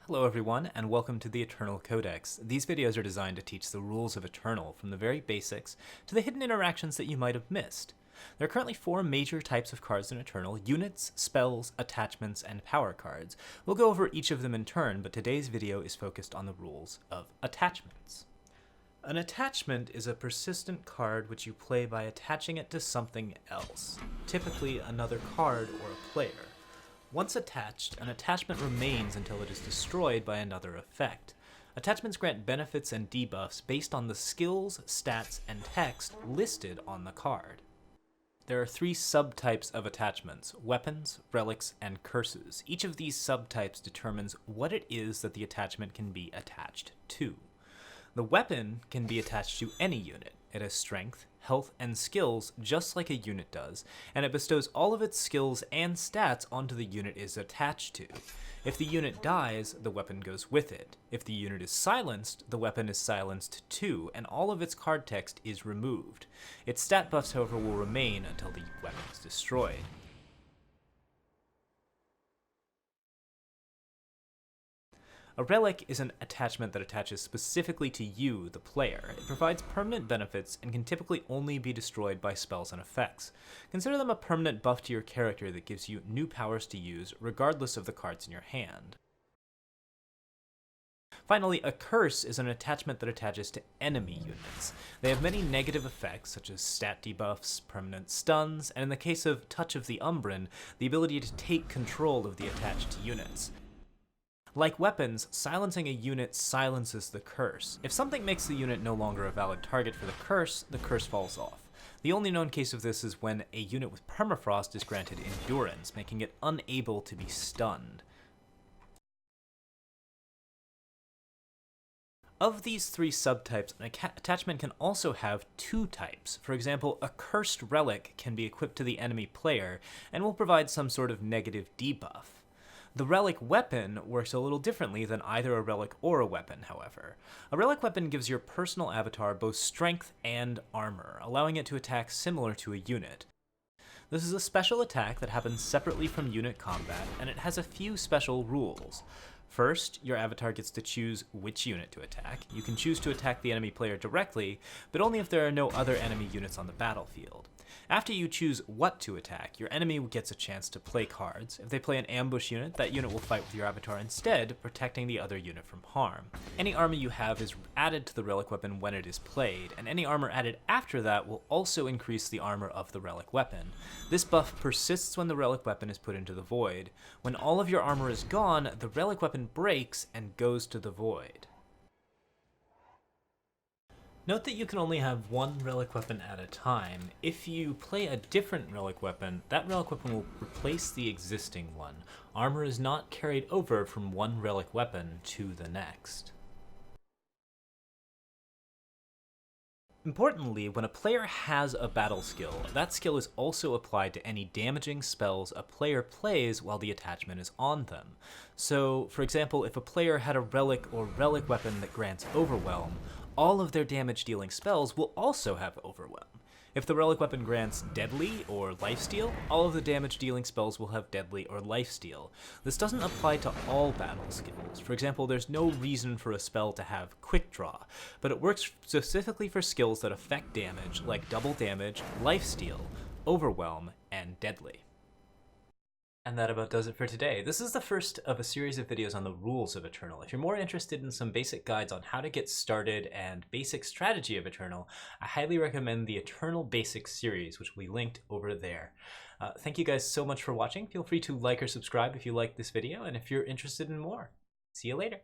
Hello everyone, and welcome to the Eternal Codex. These videos are designed to teach the rules of Eternal, from the very basics to the hidden interactions that you might have missed. There are currently 4 major types of cards in Eternal: units, spells, attachments, and power cards. We'll go over each of them in turn, but today's video is focused on the rules of attachments. An attachment is a persistent card which you play by attaching it to something else, typically another card or a player. Once attached, an attachment remains until it is destroyed by another effect. Attachments grant benefits and debuffs based on the skills, stats, and text listed on the card. There are 3 subtypes of attachments: weapons, relics, and curses. Each of these subtypes determines what it is that the attachment can be attached to. The weapon can be attached to any unit. It has strength, health, and skills just like a unit does, and it bestows all of its skills and stats onto the unit it is attached to. If the unit dies, the weapon goes with it. If the unit is silenced, the weapon is silenced too, and all of its card text is removed. Its stat buffs, however, will remain until the weapon is destroyed. A relic is an attachment that attaches specifically to you, the player. It provides permanent benefits and can typically only be destroyed by spells and effects. Consider them a permanent buff to your character that gives you new powers to use, regardless of the cards in your hand. Finally, a curse is an attachment that attaches to enemy units. They have many negative effects, such as stat debuffs, permanent stuns, and in the case of Touch of the Umbran, the ability to take control of the attached units. Like weapons, silencing a unit silences the curse. If something makes the unit no longer a valid target for the curse falls off. The only known case of this is when a unit with permafrost is granted endurance, making it unable to be stunned. Of these 3 subtypes, an attachment can also have 2 types. For example, a cursed relic can be equipped to the enemy player and will provide some sort of negative debuff. The Relic Weapon works a little differently than either a relic or a weapon, however. A Relic Weapon gives your personal avatar both strength and armor, allowing it to attack similar to a unit. This is a special attack that happens separately from unit combat, and it has a few special rules. First, your avatar gets to choose which unit to attack. You can choose to attack the enemy player directly, but only if there are no other enemy units on the battlefield. After you choose what to attack, your enemy gets a chance to play cards. If they play an ambush unit, that unit will fight with your avatar instead, protecting the other unit from harm. Any armor you have is added to the Relic Weapon when it is played, and any armor added after that will also increase the armor of the Relic Weapon. This buff persists when the Relic Weapon is put into the void. When all of your armor is gone, the Relic Weapon breaks and goes to the void. Note that you can only have one Relic Weapon at a time. If you play a different Relic Weapon, that Relic Weapon will replace the existing one. Armor is not carried over from one Relic Weapon to the next. Importantly, when a player has a battle skill, that skill is also applied to any damaging spells a player plays while the attachment is on them. So, for example, if a player had a relic or relic weapon that grants Overwhelm, all of their damage-dealing spells will also have Overwhelm. If the Relic Weapon grants Deadly or Lifesteal, all of the damage-dealing spells will have Deadly or Lifesteal. This doesn't apply to all battle skills. For example, there's no reason for a spell to have Quick Draw, but it works specifically for skills that affect damage, like Double Damage, Lifesteal, Overwhelm, and Deadly. And that about does it for today. This is the first of a series of videos on the rules of Eternal. If you're more interested in some basic guides on how to get started and basic strategy of Eternal, I highly recommend the Eternal Basics series, which will be linked over there. Thank you guys so much for watching. Feel free to like or subscribe if you like this video, and if you're interested in more. See you later.